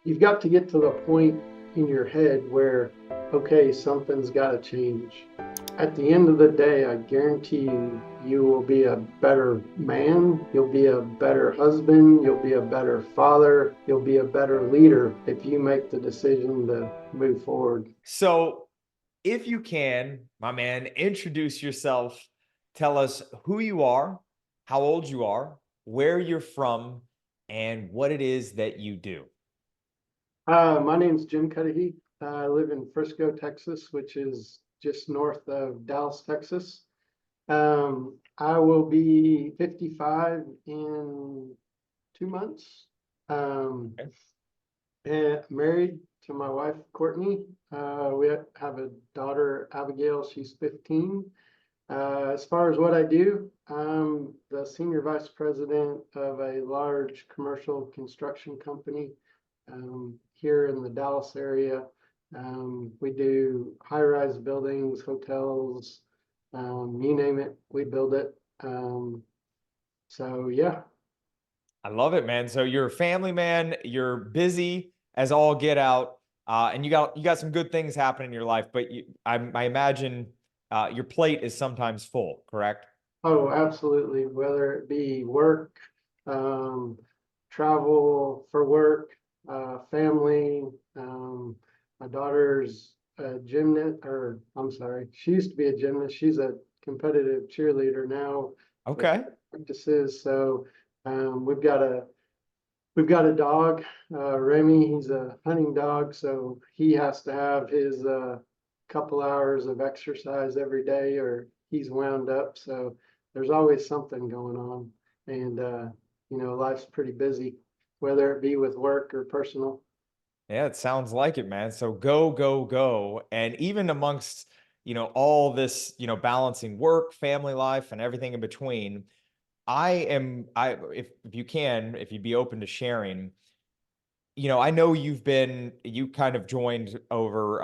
you've got to get to the point in your head where, okay, something's got to change. At the end of the day, I guarantee you, you will be a better man, you'll be a better husband, you'll be a better father, you'll be a better leader if you make the decision to move forward. So, if you can, my man, introduce yourself. Tell us who you are, how old you are, where you're from, and what it is that you do. My name's Jim Cudahy. I live in Frisco, Texas, which is just north of Dallas, Texas. I will be 55 in 2 months. Um, Okay. and married to my wife, Courtney. We have a daughter, Abigail. She's 15. As far as what I do, I'm the senior vice president of a large commercial construction company here in the Dallas area. We do high-rise buildings, hotels, you name it, we build it. So yeah. I love it, man. So you're a family man, you're busy as all get out, and you got some good things happening in your life, but I imagine your plate is sometimes full, correct? Oh, absolutely. Whether it be work, um, travel for work, family. My daughter's a gymnast, or I'm sorry, she used to be a gymnast. She's a competitive cheerleader now with Okay. practices. So we've got a dog, Remy. He's a hunting dog, so he has to have his couple hours of exercise every day, or he's wound up. So there's always something going on, and life's pretty busy, whether it be with work or personal. Yeah, it sounds like it, man. So go, go, go. And even amongst, all this, balancing work, family life, and everything in between, if you can, if you'd be open to sharing, I know you kind of joined over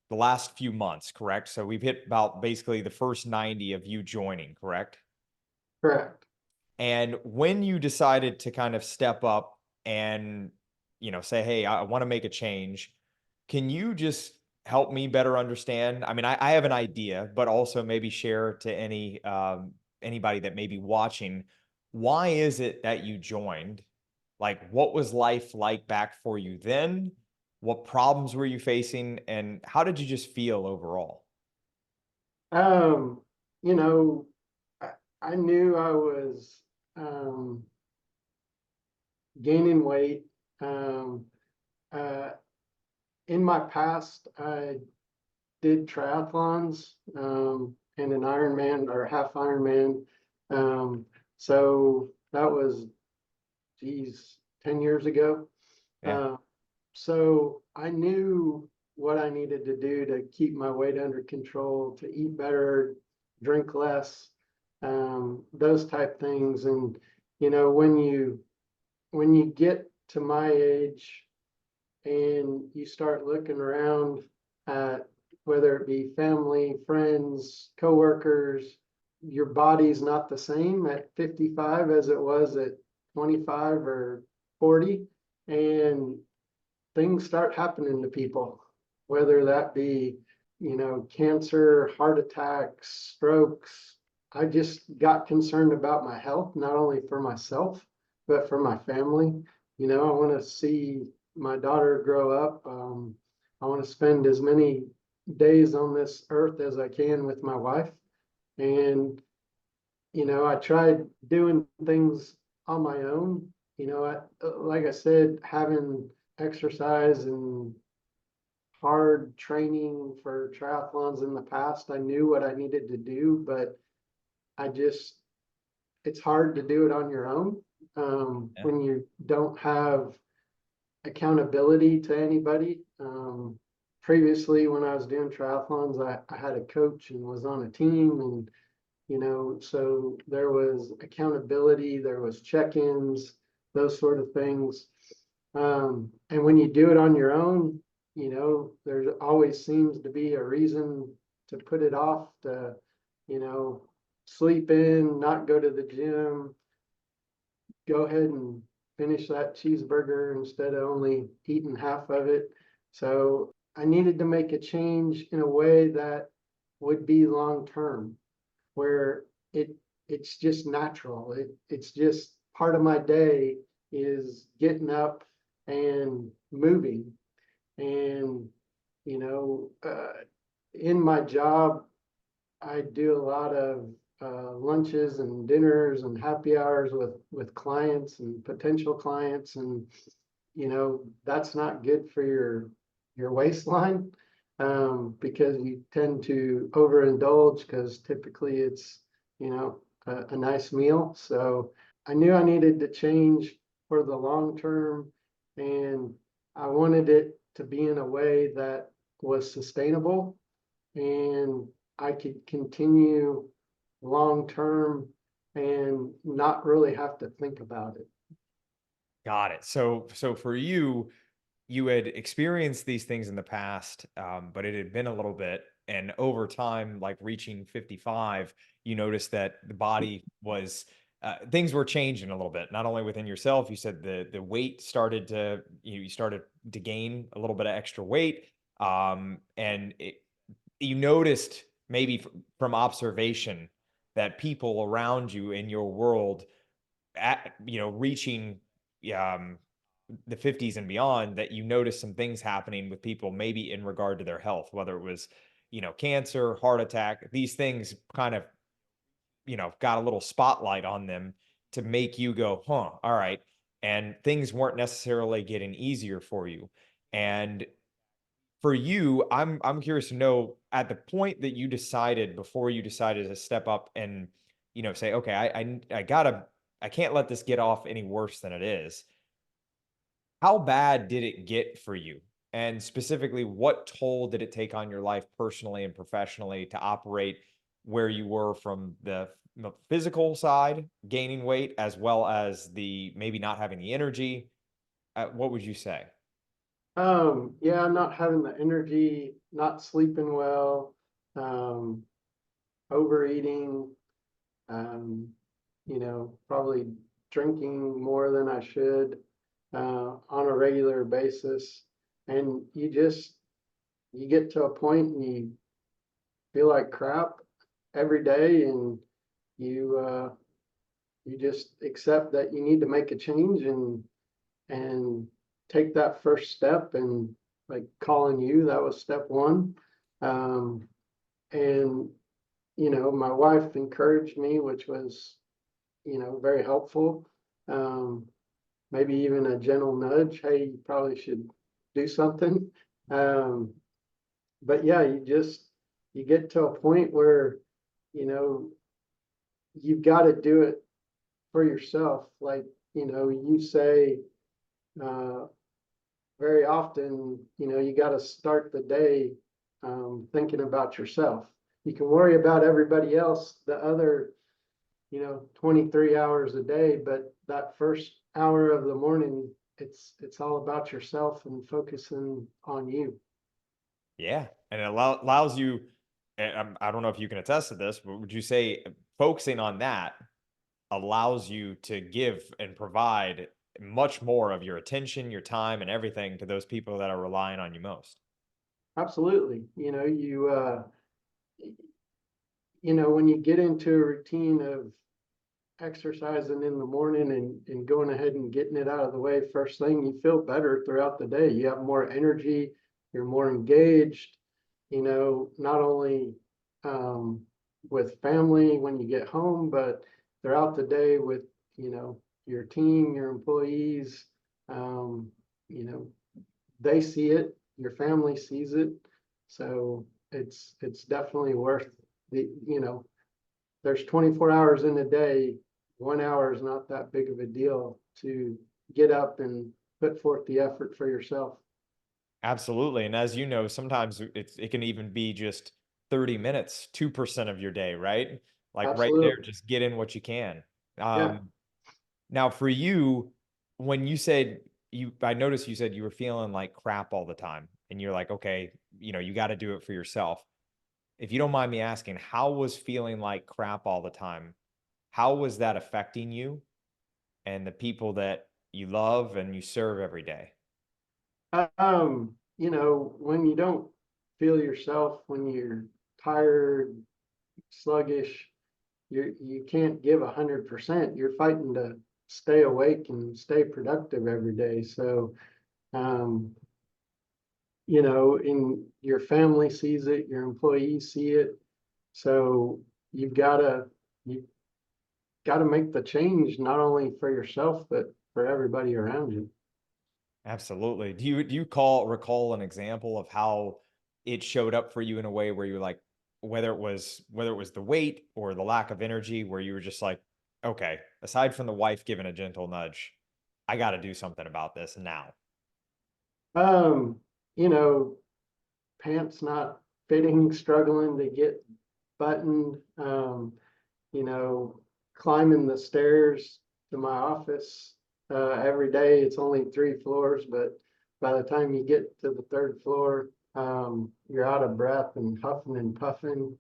the last few months, correct? So we've hit about basically the first 90 of you joining, correct? Correct. And when you decided to kind of step up and, say, hey, I want to make a change, can you just help me better understand? I mean, I have an idea, but also maybe share to anybody that may be watching. Why is it that you joined? Like, what was life like back for you then? What problems were you facing? And how did you just feel overall? Um, you know, I, I knew I was um, gaining weight. Um, uh, in my past, I did triathlons and an Ironman or half Ironman. Um, so that was, geez, 10 years ago. Yeah. Uh, so I knew what I needed to do to keep my weight under control, to eat better, drink less, those type things. And when you get to my age and you start looking around at whether it be family, friends, coworkers, your body's not the same at 55 as it was at 25 or 40. And things start happening to people, whether that be, cancer, heart attacks, strokes. I just got concerned about my health, not only for myself, but for my family. I want to see my daughter grow up. I want to spend as many days on this earth as I can with my wife. And, I tried doing things on my own. Like I said, having exercise and hard training for triathlons in the past, I knew what I needed to do, but I just, it's hard to do it on your own Yeah. when you don't have accountability to anybody. Previously, when I was doing triathlons, I had a coach and was on a team, and so there was accountability, there was check-ins, those sort of things. And when you do it on your own, there always seems to be a reason to put it off, to, you know, sleep in, not go to the gym, go ahead and finish that cheeseburger instead of only eating half of it. So I needed to make a change in a way that would be long term, where it it's just natural. It's just part of my day is getting up and moving. And in my job, I do a lot of lunches and dinners and happy hours with clients and potential clients, and that's not good for your waistline, because you tend to overindulge because typically it's a nice meal. So I knew I needed to change for the long term, and I wanted it to be in a way that was sustainable and I could continue long term and not really have to think about it. Got it. So for you, you had experienced these things in the past, but it had been a little bit. And over time, like reaching 55, you noticed that the body was things were changing a little bit. Not only within yourself, you said the weight started to you started to gain a little bit of extra weight, and you noticed maybe from observation that people around you in your world at reaching um the 50s and beyond, that you noticed some things happening with people maybe in regard to their health, whether it was cancer, heart attack. These things kind of got a little spotlight on them to make you go, huh, all right. And things weren't necessarily getting easier for you. And for you, I'm curious to know, at the point that you decided, before you decided to step up and say, okay, I gotta, I can't let this get off any worse than it is. How bad did it get for you? And specifically, what toll did it take on your life personally and professionally to operate where you were from the physical side, gaining weight, as well as the maybe not having the energy? What would you say? Yeah, not having the energy, not sleeping well, um, overeating, um, probably drinking more than I should, on a regular basis. And you get to a point and you feel like crap every day, and you you just accept that you need to make a change and take that first step. And like calling you, that was step one. And my wife encouraged me, which was very helpful. um, Maybe even a gentle nudge, hey, you probably should do something. um, but yeah, you get to a point where you know you've got to do it for yourself. Like, you say, uh, very often, you got to start the day, thinking about yourself. You can worry about everybody else the other, 23 hours a day, but that first hour of the morning, it's all about yourself and focusing on you. Yeah, and it allows you. I don't know if you can attest to this, but would you say focusing on that allows you to give and provide much more of your attention, your time, and everything to those people that are relying on you most? Absolutely. When you get into a routine of exercising in the morning and going ahead and getting it out of the way first thing, you feel better throughout the day. You have more energy, you're more engaged, not only um, with family when you get home, but throughout the day with, your team, your employees. Um, you know, they see it, your family sees it. So it's definitely worth there's 24 hours in a day. 1 hour is not that big of a deal to get up and put forth the effort for yourself. Absolutely. And as you know, sometimes it can even be just 30 minutes, 2% of your day, right? Like right there, Absolutely. just get in what you can. Yeah. Now for you, when you said I noticed you said you were feeling like crap all the time, and you're like, okay, you got to do it for yourself. If you don't mind me asking, how was feeling like crap all the time? How was that affecting you and the people that you love and you serve every day? When you don't feel yourself, when you're tired, sluggish, you can't give 100%. You're fighting to stay awake and stay productive every day. So, um, and your family sees it, your employees see it. So you've you gotta make the change not only for yourself, but for everybody around you. Absolutely. Do you recall an example of how it showed up for you in a way where you're like, whether it was the weight or the lack of energy, where you were just like, okay, aside from the wife giving a gentle nudge, I got to do something about this now. Um, you know, Pants not fitting, struggling to get buttoned, you know, climbing the stairs to my office every day. It's only 3 floors, but by the time you get to the third floor, you're out of breath and huffing and puffing.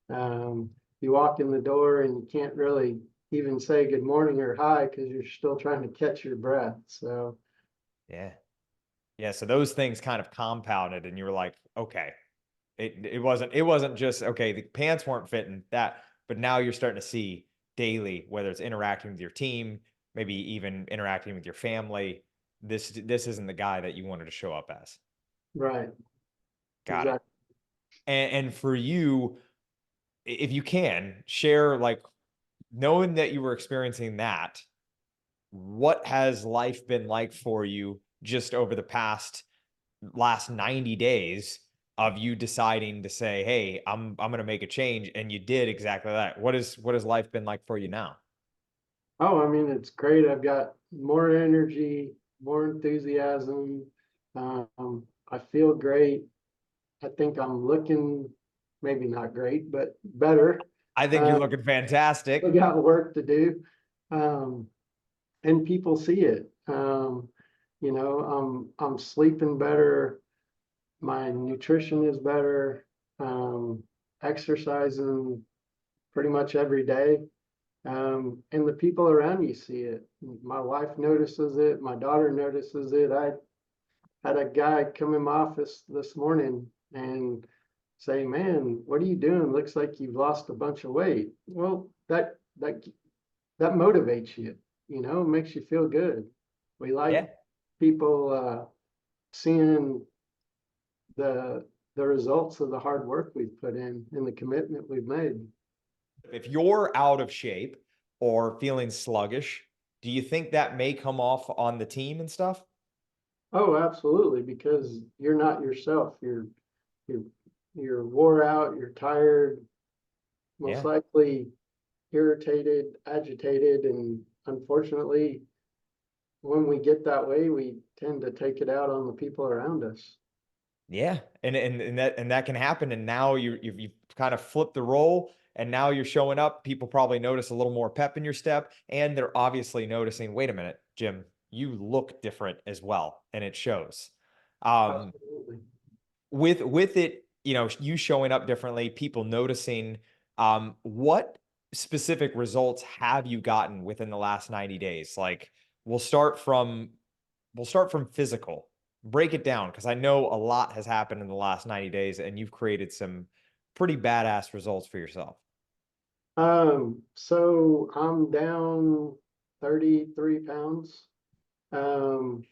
You walk in the door and you can't really even say good morning or hi because you're still trying to catch your breath. So, Yeah. Yeah. So those things kind of compounded and you were like, okay, it wasn't just okay, the pants weren't fitting that, but now you're starting to see daily, whether it's interacting with your team, maybe even interacting with your family. This isn't the guy that you wanted to show up as. right, Got it. exactly. And for you, if you can share, like, knowing that you were experiencing that, what has life been like for you just over the last 90 days of you deciding to say, "Hey, I'm going to make a change," and you did exactly that. What has life been like for you now? Oh, I mean, it's great. I've got more energy, more enthusiasm. I feel great. I think I'm looking maybe not great, but better. I think you're Uh, looking we fantastic. got work to do. Um, and people see it. I'm sleeping better. My nutrition is better. Um, Exercising pretty much every day. And the people around you see it. My wife notices it. My daughter notices it. I had a guy come in my office this morning and say, "Man, what are you doing? Looks like you've lost a bunch of weight." Well, that motivates you, makes you feel good. We like Yeah. people seeing the the results of the hard work we've put in and the commitment we've made. If you're out of shape or feeling sluggish, do you think that may come off on the team and stuff? Oh, absolutely, because you're not yourself. You're you're wore out, you're tired, most Yeah. likely irritated, agitated, and unfortunately, when we get that way, we tend to take it out on the people around us. Yeah, and that can happen, and now you've kind of flipped the role, and now you're showing up. People probably notice a little more pep in your step, and they're obviously noticing, wait a minute, Jim, you look different as well, and it shows. Um, Absolutely. with it, you showing up differently, people noticing, what specific results have you gotten within the last 90 days? Like, we'll start from we'll start from physical. Break it down because I know a lot has happened in the last 90 days and you've created some pretty badass results for yourself. So I'm down 33 pounds. Um,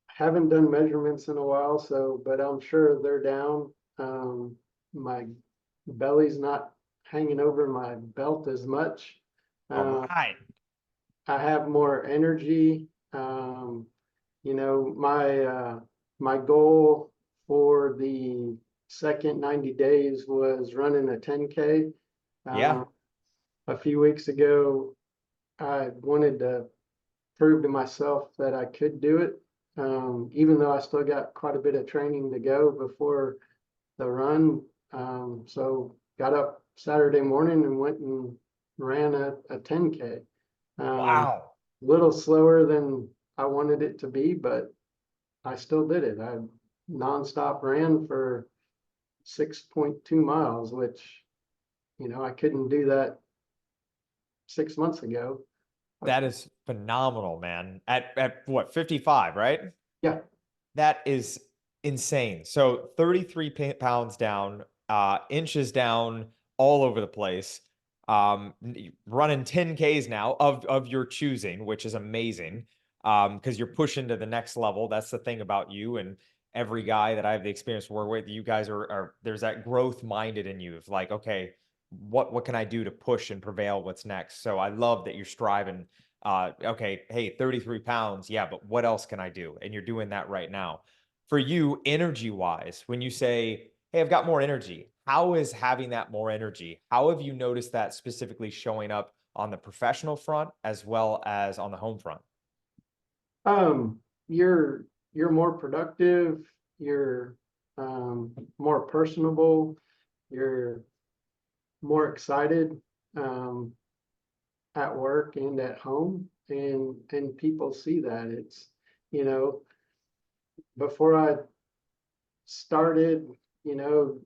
haven't done measurements in a while, but I'm sure they're down. My belly's not hanging over my belt as much. All Uh, right. I have more energy. My goal for the second 90 days was running a 10K. Yeah. A few weeks ago, I wanted to prove to myself that I could do it, even though I still got quite a bit of training to go before the run. So got up Saturday morning and went and ran a 10K. Um, Wow. little slower than I wanted it to be, but I still did it. I nonstop ran for 6.2 miles, which, I couldn't do that 6 months ago. That is phenomenal, man. At what, 55, right? Yeah. That is insane. So 33 pounds down, inches down all over the place. Running 10Ks now of your choosing, which is amazing. Because you're pushing to the next level. That's the thing about you and every guy that I have the experience to work with. You guys are there's that growth minded in you of like, okay, what can I do to push and prevail? What's next? So I love that you're striving. Okay, hey, 33 pounds. Yeah, but what else can I do? And you're doing that right now. For you, energy wise, when you say, hey, I've got more energy, how is having that more energy? How have you noticed that specifically showing up on the professional front as well as on the home front? Um, you're more productive, you're more personable, you're more excited um at work and at home, and people see that. It's, you know, before I started, you know,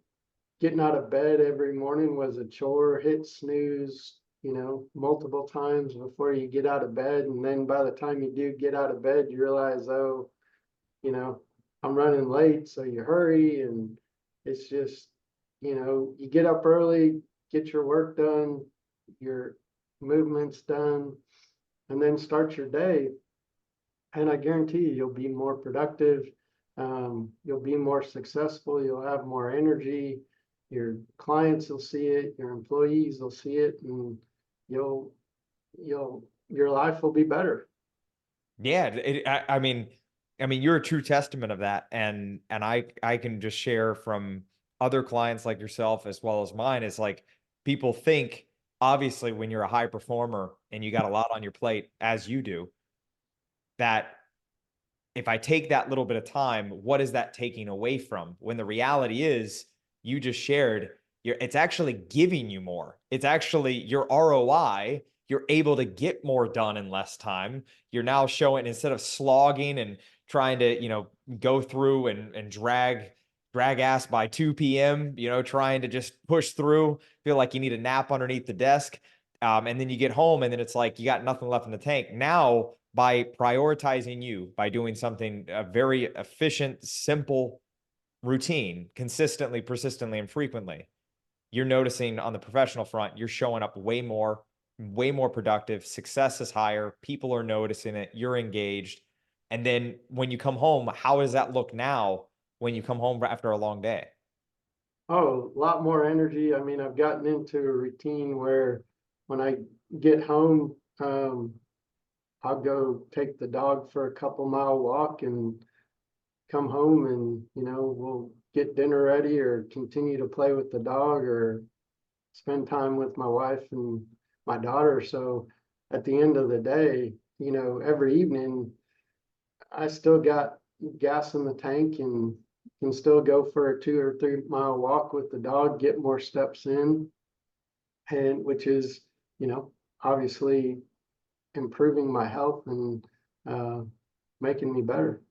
getting out of bed every morning was a chore, hit snooze, multiple times before you get out of bed. And then by the time you do get out of bed, you realize, oh, you know, I'm running late. So you hurry. And it's just, you get up early, get your work done, your movements done, and then start your day. And I guarantee you, you'll be more productive. You'll be more successful. You'll have more energy. Your clients will see it. Your employees will see it, and you'll, your life will be better. Yeah, I mean, you're a true testament of that, and I can just share from other clients like yourself as well as mine. Is like people think obviously when you're a high performer and you got a lot on your plate as you do, that if I take that little bit of time, what is that taking away from? When the reality is, you just shared, it's actually giving you more. It's actually your ROI. You're able to get more done in less time. You're now showing instead of slogging and trying to, go through and drag ass by 2 p.m., trying to just push through, feel like you need a nap underneath the desk. And then you get home and then it's like you got nothing left in the tank. Now, by prioritizing you, by doing something a very efficient, simple routine, consistently, persistently, and frequently, you're noticing on the professional front, you're showing up way more productive. Success is higher. People are noticing it. You're engaged. And then when you come home, how does that look now when you come home after a long day? Oh, a lot more energy. I mean, I've gotten into a routine where when I get home, I'll go take the dog for a couple mile walk and come home, and we'll get dinner ready or continue to play with the dog or spend time with my wife and my daughter. So at the end of the day, every evening I still got gas in the tank and can still go for a 2 or 3 mile walk with the dog, get more steps in, and which is, you know, obviously improving my health and uh, making me better.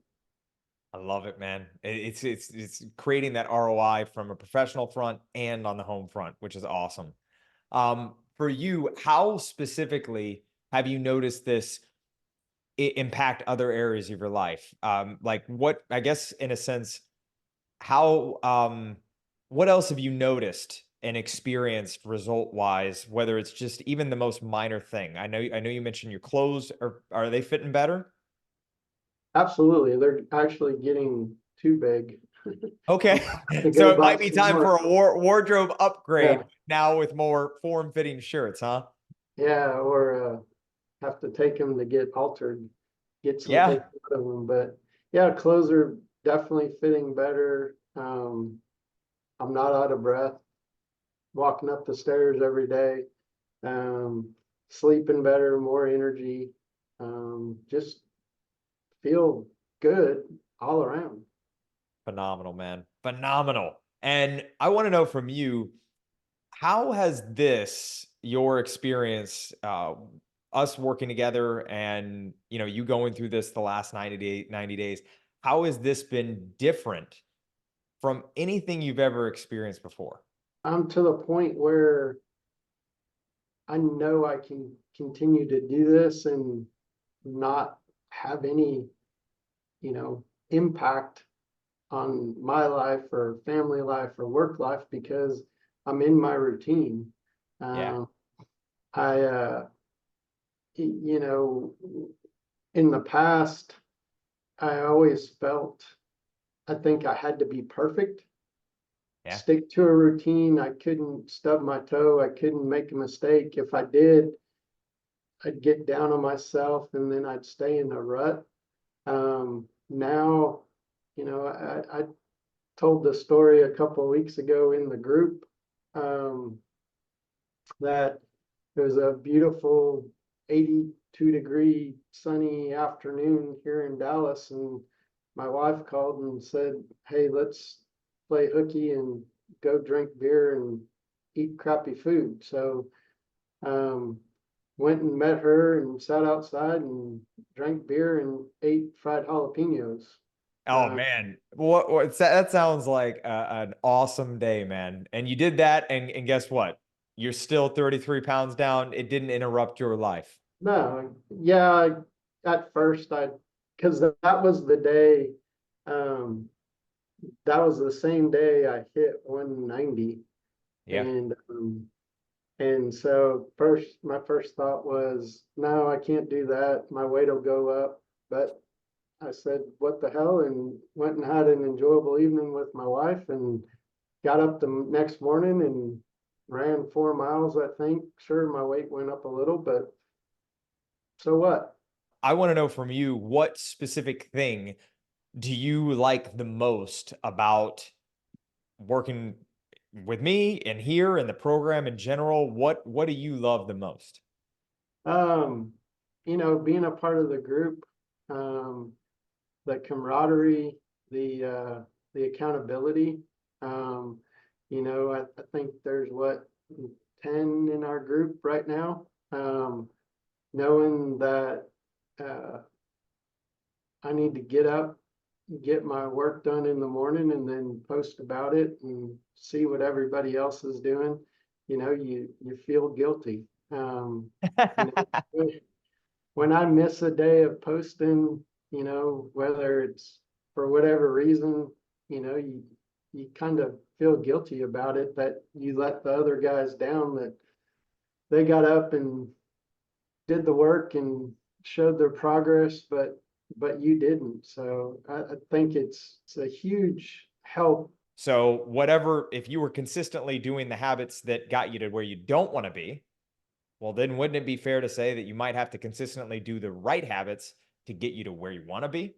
I love it, man. It's creating that ROI from a professional front and on the home front, which is awesome. For you, how specifically have you noticed this impact other areas of your life? Like what, I guess, in a sense, how, what else have you noticed and experienced result wise, whether it's just even the most minor thing? I know you mentioned your clothes are they fitting better? Absolutely, they're actually getting too big. Okay. I to So go it buy might be some time for more. a wardrobe upgrade Yeah, now with more form-fitting shirts, huh? yeah, or have to take them to get altered, get some things Yeah. out of them. But yeah, clothes are definitely fitting better. I'm not out of breath walking up the stairs every day. Um, Sleeping better, more energy. Just feel good all around. Phenomenal, man. Phenomenal. And I want to know from you, how has this, your experience, us working together and, you going through this the last 90 days, how has this been different from anything you've ever experienced before? I'm to the point where I know I can continue to do this and not have any, impact on my life or family life or work life because I'm in my routine. Yeah. I, you know, in the past, I always felt I think I had to be perfect, Yeah. stick to a routine. I couldn't stub my toe. I couldn't make a mistake. If I did, I'd get down on myself and then I'd stay in a rut. Now, I told the story a couple of weeks ago in the group that it was a beautiful 82-degree sunny afternoon here in Dallas, and my wife called and said, "Hey, let's play hooky and go drink beer and eat crappy food." So um, went and met her and sat outside and drank beer and ate fried jalapenos. Oh Uh, man, that sounds like an awesome day, man. And you did that, and guess what? You're still 33 pounds down. It didn't interrupt your life. no, yeah, at first because that was the day, um, that was the same day I hit 190. Yeah. And so my first thought was, no, I can't do that. My weight will go up. But I said, what the hell? And went and had an enjoyable evening with my wife and got up the next morning and ran 4 miles, I think. Sure, my weight went up a little, but so what? I want to know from you, what specific thing do you like the most about working with me and here in the program in general? What do you love the most? Um, being a part of the group, um, the camaraderie, the accountability. Um, I think there's 10 in our group right now. Knowing that uh, I need to get up, get my work done in the morning, and then post about it and see what everybody else is doing. You feel guilty. You know, when I miss a day of posting, whether it's for whatever reason, you kind of feel guilty about it that you let the other guys down, that they got up and did the work and showed their progress, but you didn't. So I think it's a huge help. So whatever, if you were consistently doing the habits that got you to where you don't want to be, well, then wouldn't it be fair to say that you might have to consistently do the right habits to get you to where you want to be?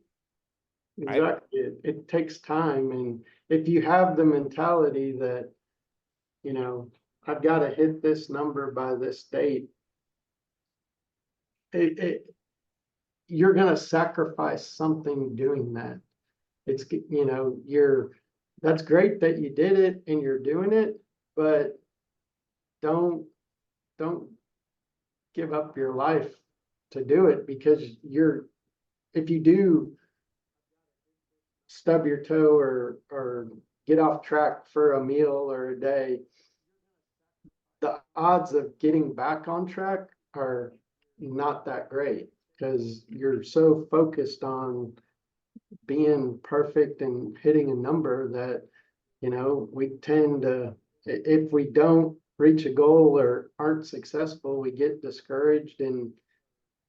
Right? Exactly. It takes time. And if you have the mentality that, you know, I've got to hit this number by this date, it you're going to sacrifice something doing that. It's, that's great that you did it and you're doing it, but don't, don't give up your life to do it, because if you do stub your toe or get off track for a meal or a day, the odds of getting back on track are not that great because you're so focused on being perfect and hitting a number that, we tend to, if we don't reach a goal or aren't successful, we get discouraged and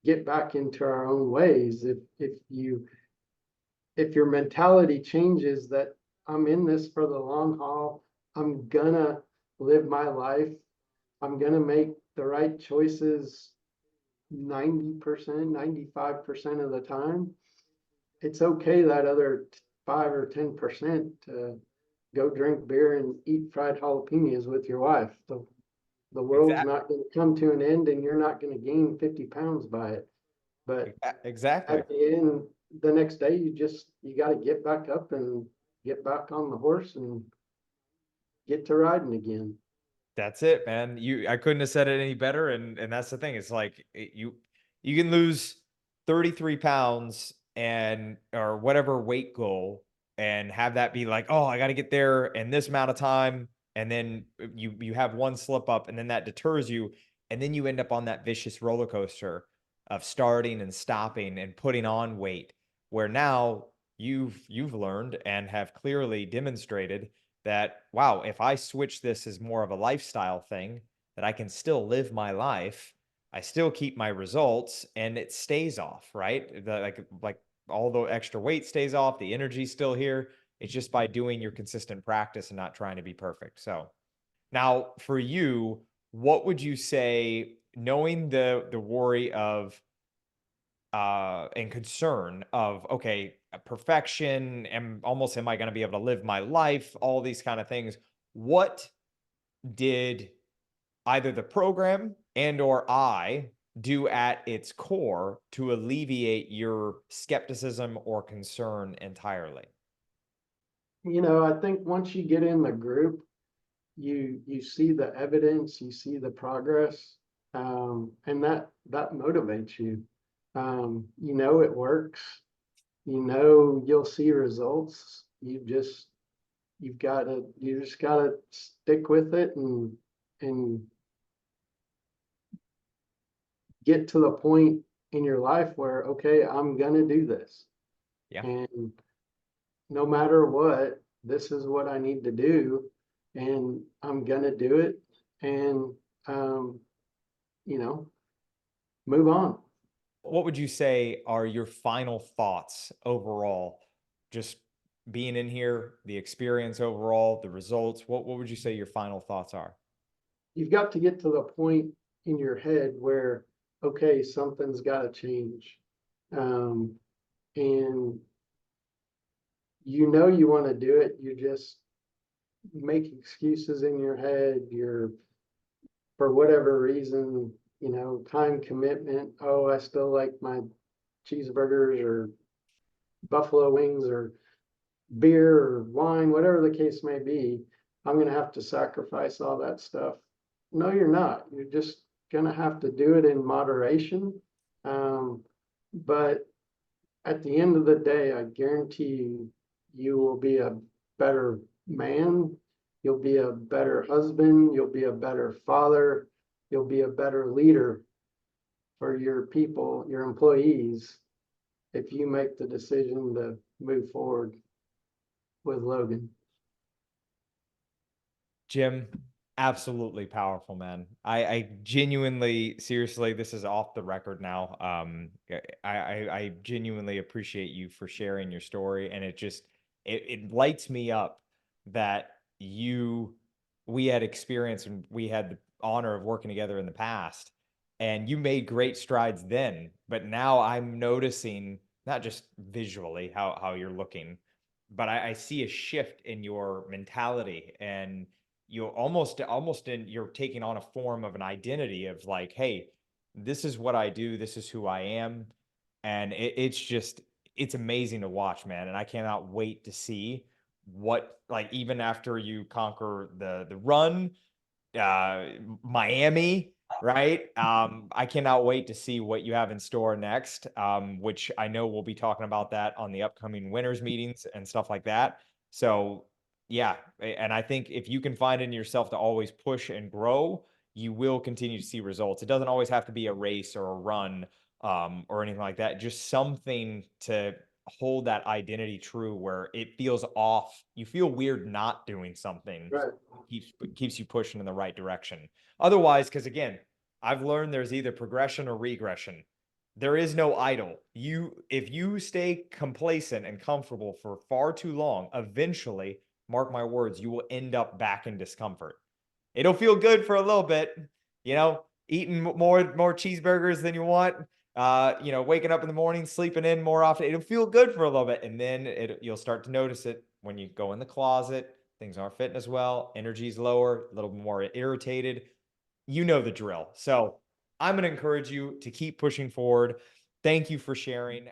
get back into our own ways. If your mentality changes that I'm in this for the long haul, I'm gonna live my life, I'm gonna make the right choices 90%, 95% of the time. It's okay that other 5 or 10% to go drink beer and eat fried jalapenos with your wife. The world's Exactly. not going to come to an end and you're not going to gain 50 pounds by it. But Exactly. at the end, the next day, you got to get back up and get back on the horse and get to riding again. That's it, man. I couldn't have said it any better. And that's the thing. It's like you can lose 33 pounds and or whatever weight goal and have that be like, oh, I got to get there in this amount of time. And then you have one slip up and then that deters you. And then you end up on that vicious roller coaster of starting and stopping and putting on weight, where now you've learned and have clearly demonstrated that, wow, if I switch this as more of a lifestyle thing, that I can still live my life, I still keep my results, and it stays off, right? Like all the extra weight stays off, the energy's still here. It's just by doing your consistent practice and not trying to be perfect. So now for you, what would you say, knowing the worry of and concern of, okay, perfection, and almost, am I going to be able to live my life, all these kind of things, what did either the program and or I do at its core to alleviate your skepticism or concern entirely? I think once you get in the group, you see the evidence, you see the progress, and that motivates you. It works. You'll see results. You just gotta stick with it and get to the point in your life where, okay, I'm gonna do this. Yeah. And no matter what, this is what I need to do, and I'm gonna do it, and um, you know, move on. What would you say are your final thoughts overall? Just being in here, the experience overall, the results. What would you say your final thoughts are? You've got to get to the point in your head where, okay, something's got to change, and you want to do it. You just make excuses in your head. For whatever reason, time commitment. Oh, I still like my cheeseburgers or buffalo wings or beer or wine, whatever the case may be. I'm going to have to sacrifice all that stuff. No, you're not. You're just going to have to do it in moderation. But at the end of the day, I guarantee you will be a better man. You'll be a better husband. You'll be a better father. You'll be a better leader for your people, your employees, if you make the decision to move forward with Logan. Jim, absolutely powerful, man. I genuinely, seriously, this is off the record now. I genuinely appreciate you for sharing your story, and it lights me up that we had experience and we had the honor of working together in the past, and you made great strides then. But now I'm noticing, not just visually how you're looking, but I see a shift in your mentality, and you you're taking on a form of an identity of like, hey, this is what I do, this is who I am. And it's amazing to watch, man. And I cannot wait to see what, like, even after you conquer the run, uh, Miami, right? I cannot wait to see what you have in store next, which I know we'll be talking about that on the upcoming winners meetings and stuff like that. So, yeah, and I think if you can find in yourself to always push and grow, you will continue to see results. It doesn't always have to be a race or a run, or anything like that. Just something to hold that identity true, where it feels off. You feel weird not doing something, Right. keeps you pushing in the right direction. Otherwise, because again, I've learned there's either progression or regression. There is no idle. If you stay complacent and comfortable for far too long, eventually, mark my words, you will end up back in discomfort. It'll feel good for a little bit, eating more cheeseburgers than you want, waking up in the morning, sleeping in more often. It'll feel good for a little bit, and then you'll start to notice it when you go in the closet. Things aren't fitting as well. Energy's lower, a little more irritated. You know the drill. So I'm going to encourage you to keep pushing forward. Thank you for sharing.